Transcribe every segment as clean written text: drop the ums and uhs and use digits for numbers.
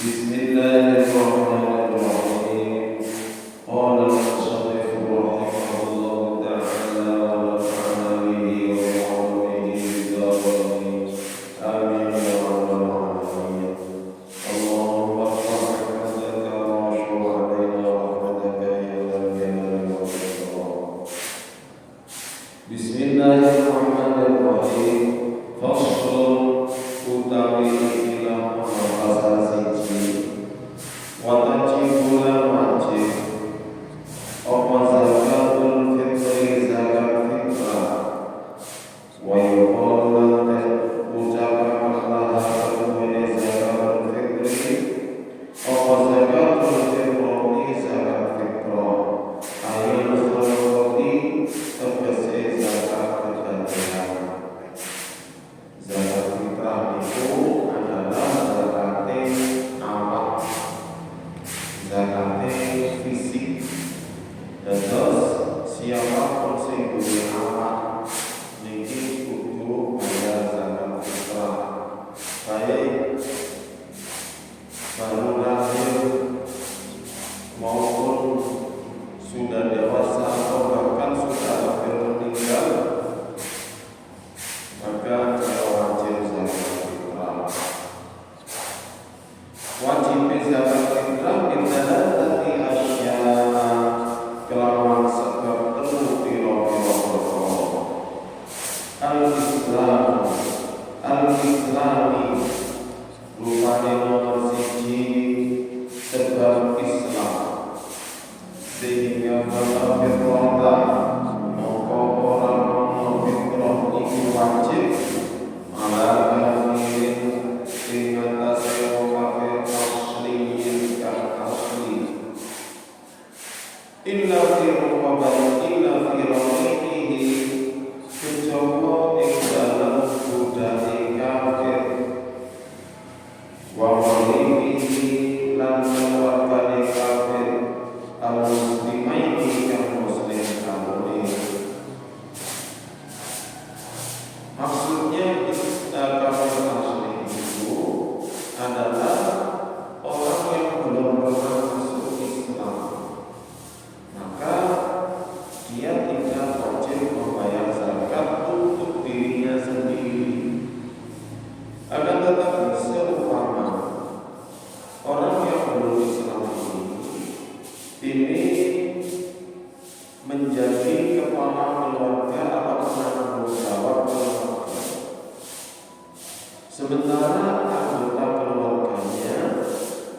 Bismillahirrahmanirrahim. Qala al-musannif rahimahullahu ta'ala wa nafa'ana bihi wa bi'ulumihi amin ya rabbal alamin. Allahumma rahmataka wa syuhadaina rahmataka ya dzal jalali wal ikram. Bismillahirrahmanirrahim. Faslun utawi ilang pasal siji wajib bulan wajib apa zakatul fitri zakat fitrah wa yuqalu ucapan Allah kemudian zakatul fitri apa zakatul fitri zakat fitrah ayat surati tegese zakat kejadian. Zakat fitrah itu adalah zakate awak, zakate fisik. Terus siapapun sing duwe awak niki kudu bayar zakat fitrah. Baik baru lahir maupun sudah dewasa atau bahkan sudah hampir meninggal, maka wajib zakat fitrah. Wajib zakat fitrah bidalah tadi asya kelawan sebab telu piro-piro perkara. Al-Islam, Al-Islami rupane nomor siji sebab Islam, sehingga kalau fitrah maka orang fitrah itu wajib ala kafirin sing atase wong kafir asliyin kang asli illa fi ruqabah illa fi raqihi kecoba ing dalam budane kafir wa walihi lan keluargane kafir al-muslimaini kang muslim kamune. Maksudnya kafir asli itu adalah orang yang belum pernah masuk Islam, maka dia tidak wajib membayar zakat untuk dirinya sendiri. Akan tetapi seumpama orang yang belum Islam ini menjadi kepala keluarga atau penanggung jawab keluarga, sementara anggota keluarganya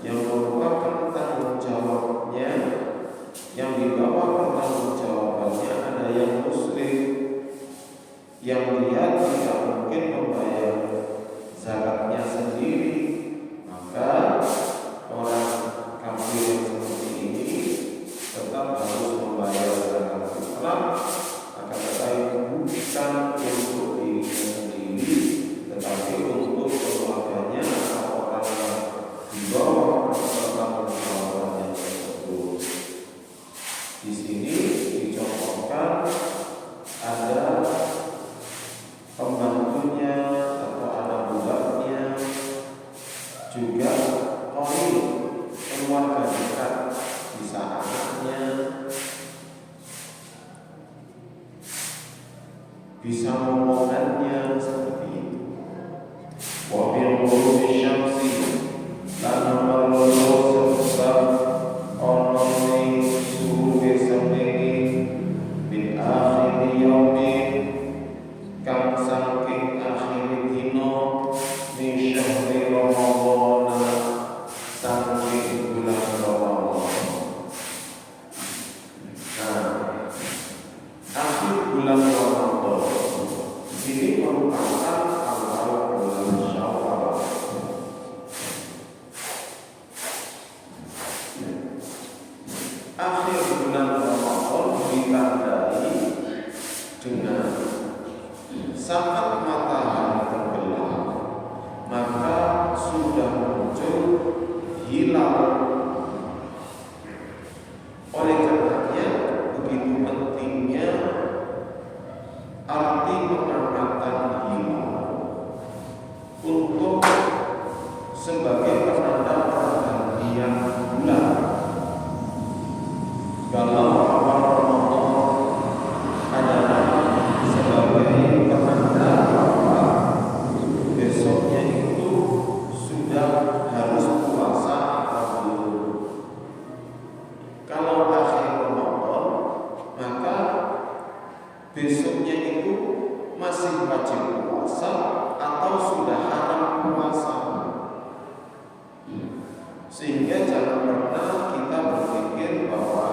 yang merupakan tanggung jawabnya, yang di bawah pertanggung jawabannya ada yang muslim, yang dia tidak mungkin membayar zakatnya sendiri, maka orang kafir yang seperti ini tetap harus membayar zakat fitrah. Akan tetapi bukan untuk dirinya sendiri, tetapi untuk keluarganya atau orang yang di bawah pertanggung jawabannya tersebut. Di sini dicontohkan bisa mengomongannya seperti itu. Wa bil ghurubi syamsi lan perlu sebab ono ing suwe sembengi min akhir yaumin kang saking akhir dino min syahri Ramadan saking bulan Ramadan. Nah, akhir bulan Ramadan ini merupakan awal bulan Syawal. Akhir bulan Ramadan ditandai dengan saat matahari tenggelam, maka sudah muncul hilal. Oleh karenanya begitu pentingnya arti pengamatan hilal untuk sebagai penanda pergantian bulan. Kalau awal Ramadan adalah sebagai penanda bahwa besoknya itu sudah harus puasa atau belum. Kalau akhir Ramadan, maka besoknya itu masih wajib puasa atau sudah haram puasa. Sehingga jangan pernah kita berpikir bahwa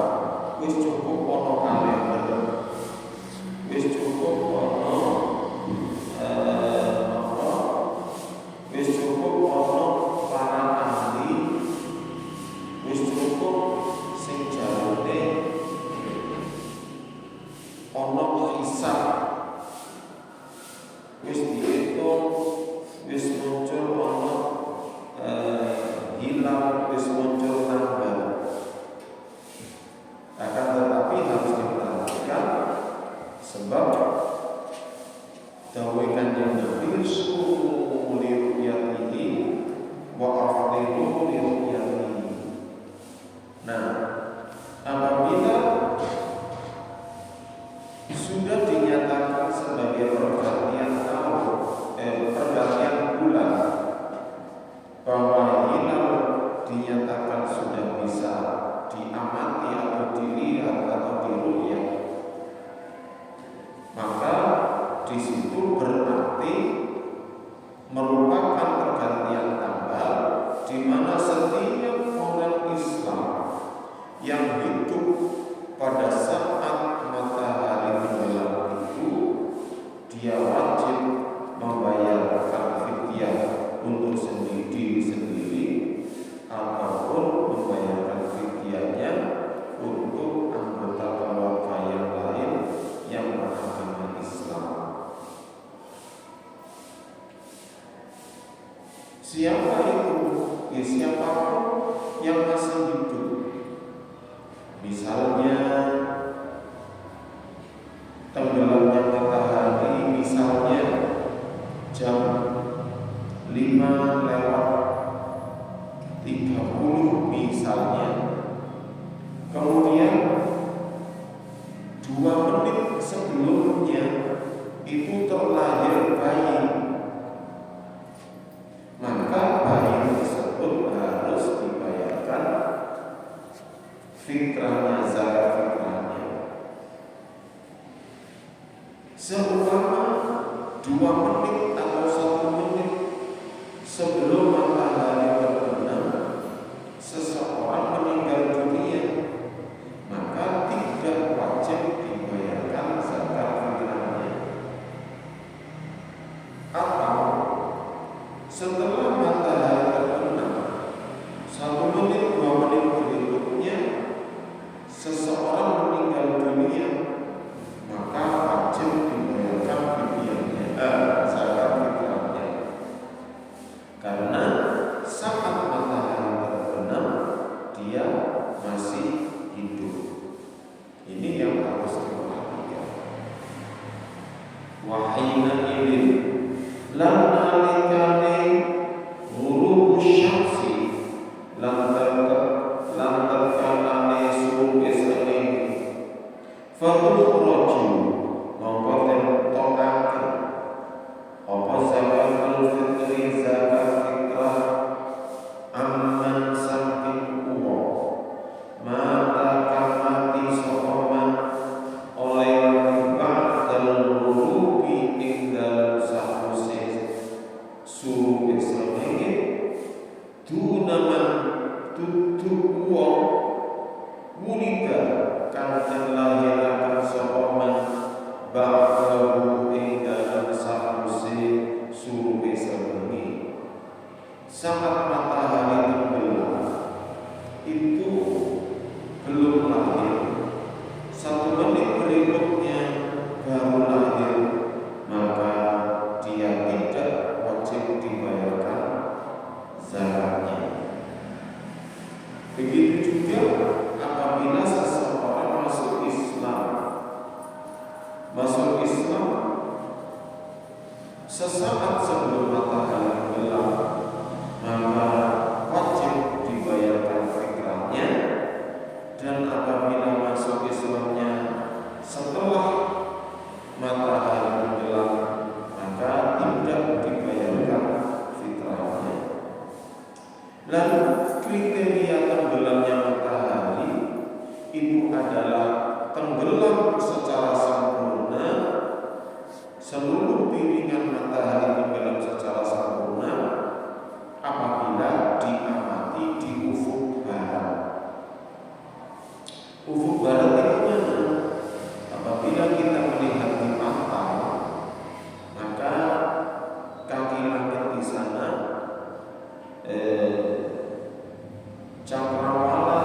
wis cukup ono kalender, wis cukup ono wis cukup ono para ahli, wis cukup sing jarane ono hisab, wis dihitung, wis muncul ono hilal, wis muncul tanggal. Akan tetapi harus diperhatikan sebab dawuh Kanjeng Nabi sumu li ru'yatihi wa afdilu li ru'yatihi. Nah, apabila sudah dinyatakan sebagai pergantian pergantian bulan, bahwa hilal dinyatakan sudah bisa diamati atau dilihat atau diru'yat, maka di situ berarti merupakan pergantian tanggal di mana setiap orang Islam yang hidup pada saat matahari tenggelam itu dia wajib membayarkan fidyah untuk sendiri ataupun membayarkan fidyahnya untuk anggota keluarga yang lain yang beragama Islam. Siapa itu? Ya, siapapun yang masih hidup. Misalnya tenggelamnya matahari misalnya jam 5:30 misalnya, kemudian 2 menit sebelumnya itu terlahir bayi, maka bayi tersebut harus dibayarkan fitrahnya, zakat fitrahnya. Seumpama 2 menit atau 1 menit sebelum matahari terbenam seseorang meninggal dunia, maka tidak wajib dibayarkan zakat fitrahnya. Atau setelah matahari terbenam 1 menit 2 menit berikutnya seseorang meninggal dunia, maka wajib dibayarkan fidyahnya, zakat fitrahnya. Karena saat matahari terbenam dia masih hidup. Ini yang harus diperhatikan. Wahina ilin lan nalikane ghurubu syamsi lan terkalane suruh esane fatukhraju mongko masuk Islam sesaat sebelum matahari tenggelam, maka wajib dibayarkan fitrahnya. Dan apabila masuk Islamnya setelah matahari tenggelam, maka tidak dibayarkan fitrahnya. Lalu kriteria tenggelamnya matahari itu adalah tenggelam secara sempurna, seluruh piringan matahari tenggelam secara sempurna apabila diamati di ufuk barat. Ufuk barat itu mana? Apabila kita melihat di pantai, maka kaki langit di sana cakrawala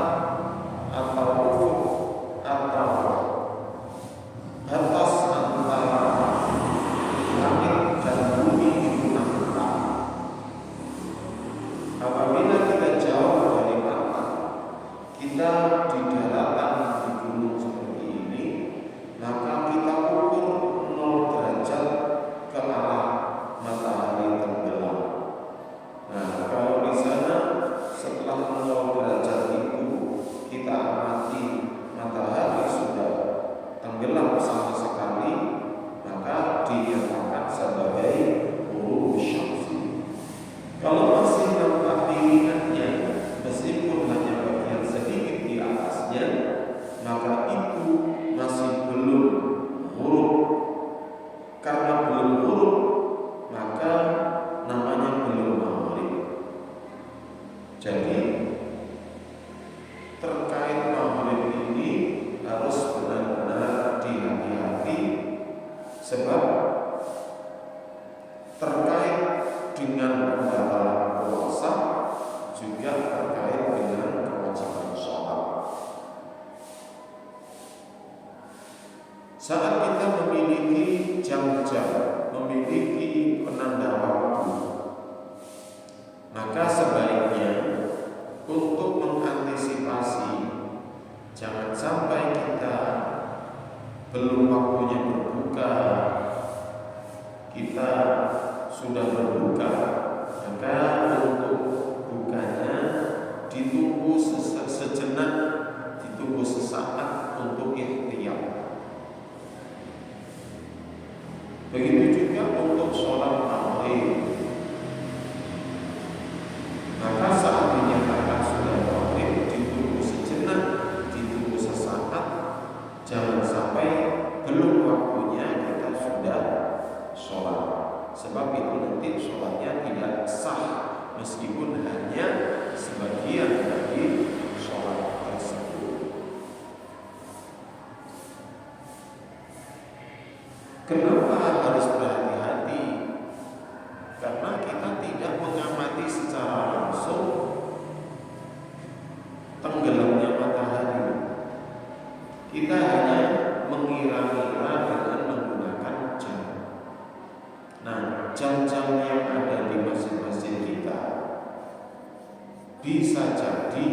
atau ufuk atau batas antara langit dan bumi itu nampak. Apabila kita jauh dari pantai, kita di daratan di gunung seperti ini, maka kita ukur 0 derajat ke arah matahari tenggelam. Nah, kalau di sana setelah 0 derajat itu kita amati matahari sudah tenggelam sama sekali, maka dinyatakan sebagai ghurub syamsi. Kalau masih nampak piringannya, meskipun hanya bagian sedikit di atasnya, maka itu masih belum ghurub. Karena belum ghurub, maka namanya belum maghrib. Jadi terkait maghrib ini harus benar-benar dihati-hati, sebab terkait dengan pembatalan puasa juga terkait dengan kewajiban sholat. Saat kita memiliki jam-jam, memiliki penanda waktu, maka sebaiknya untuk mengantisipasi jangan sampai kita belum waktunya berbuka, kita sudah berbuka, maka untuk bukanya ditunggu sejenak, ditunggu sesaat untuk ikhtiyar. Begitu juga untuk sholat maghrib. Maka saat dinyatakan sudah maghrib, ditunggu sejenak, ditunggu sesaat, jangan sampai belum waktunya kita sudah sholat. Sebab itu nanti sholatnya tidak sah, meskipun hanya sebagian dari sholat tersebut. Kenapa harus berhati-hati? Karena kita tidak mengamati secara langsung tenggelamnya matahari. Kita hanya mengira-ngira dengan menggunakan jam. Nah, jam-jam yang ada di masjid-masjid kita bisa jadi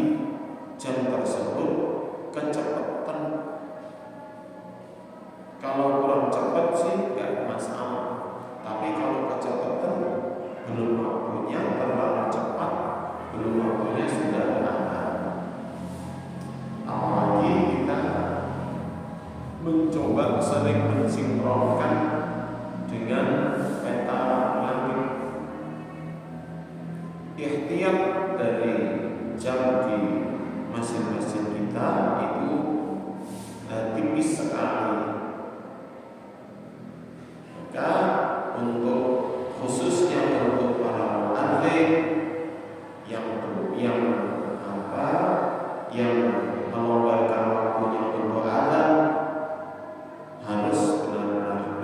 jam tersebut kecepatan. Kalau kurang cepat sih nggak masalah, tapi kalau kecepatan belum waktunya, terlalu cepat belum waktunya sudah ada. Apalagi kita mencoba sering mensinkronkan dengan peta langit. Ikhtiyar dari jam di masjid-masjid kita itu tipis sekali. Maka untuk khususnya untuk para atlet yang melonggarkan waktunya untuk adzan, harus benar-benar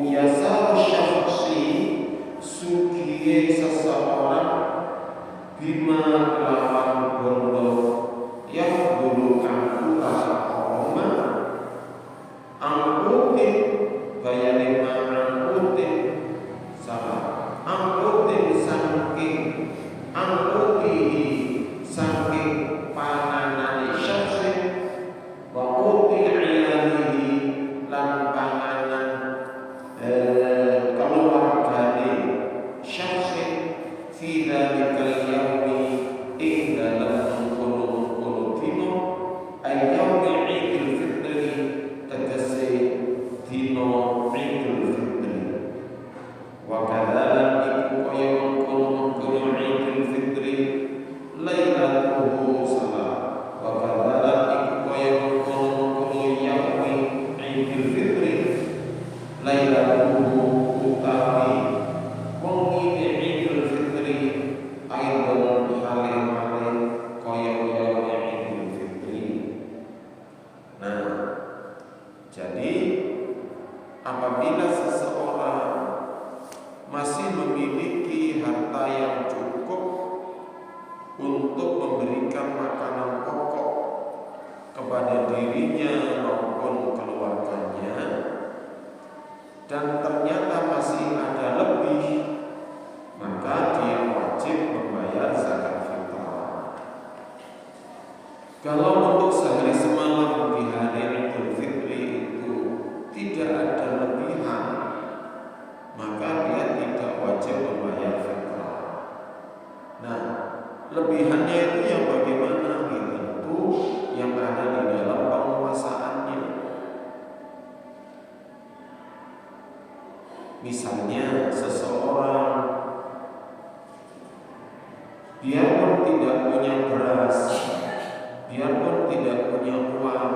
yasar syakhsi sugiye seseorang bima lawan bondo yang dulu aku rasa koroma angkutin bayane angkutin salah angkutin saking panganane syakhsi wa uti ayanihi lan panganan keluargane syakhsi fi dzalikal yaumi ing dalem kono dino ayyaumi Idul Fitri tegese dino Idul Fitri wa kadzalan iku kaya kono Idul Fitri lailatuhu salah wa kadzalan iku kaya kono yaumi Idul Fitri lailatuhu utawi wengi Idul Fitri aidon halim kaya yaumi Idul Fitri. Nah, jadi apabila seseorang masih memiliki harta yang cukup untuk memberikan makanan pokok kepada dirinya maupun keluarganya, dan ternyata masih ada lebih, maka dia wajib membayar zakat fitrah. Kalau untuk sehari semalam di hari Idul Fitri itu tidak ada lebihan, maka dia tidak wajib membayar fitrah. Nah, lebihannya itu yang bagaimana? Itu yang ada di dalam penguasaannya. Misalnya seseorang biarpun tidak punya beras, biarpun tidak punya uang,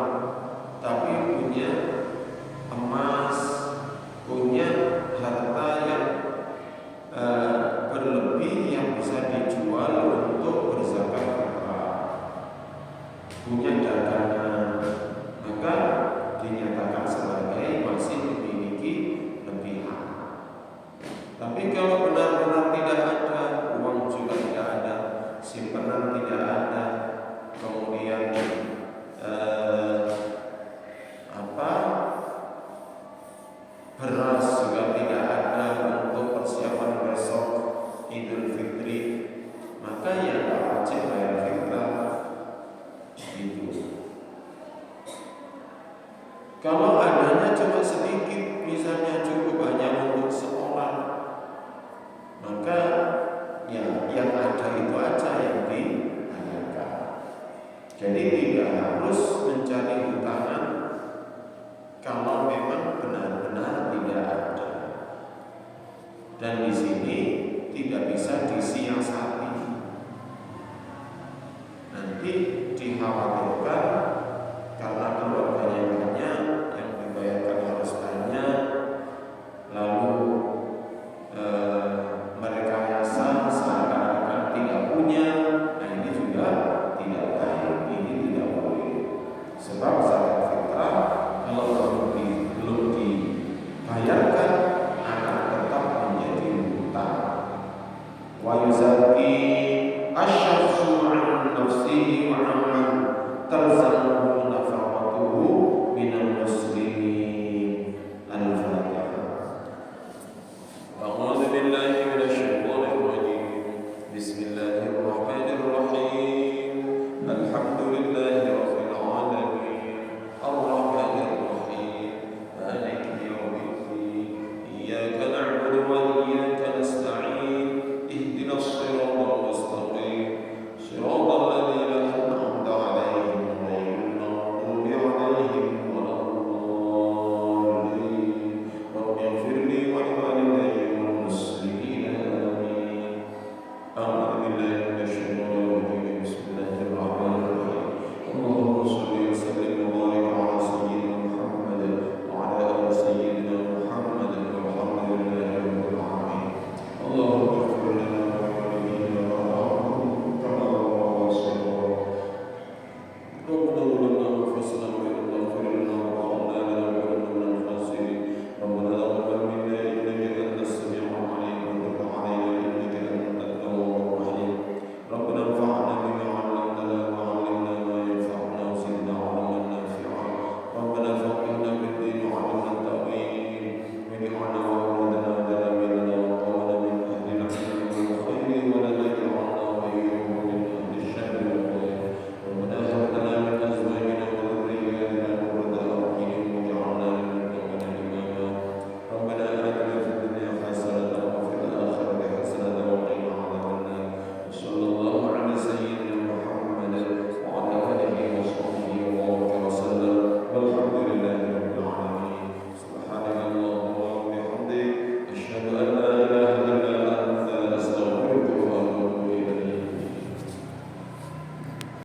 tapi punya emas, punya harta yang berlebih yang bisa dijual untuk berzakat fitrah, punya dagangan, maka dinyatakan sebagai masih memiliki lebihan. Tapi kalau benar-benar tidak ada, uang juga tidak ada, simpanan tidak ada, kemudian beras juga tidak ada untuk persiapan besok Idul Fitri, maka ya tak wajib bayar fitrah. Gitu. Kalau adanya cuma sedikit, misalnya cukup hanya untuk seorang, maka ya yang ada itu aja yang dibayarkan. Jadi tidak harus mencari hutangan kalau memang benar-benar tidak ada. Dan di sini tidak bisa disiasati. Nanti dikhawatirkan karena keluarganya banyak, yang dibayarkan harus banyak, lalu merekayasa seakan-akan tidak punya. Nah, ini juga tidak baik, ini tidak boleh. Sebab zakat fitrah kalau belum dibayarkan akan tetap menjadi hutang. Wa yuzaki asy-syakhsu 'an nafsihi wa 'amman talzamuhu nafaqatuhu minal muslimin. Al-Fatihah. A'udzu billahi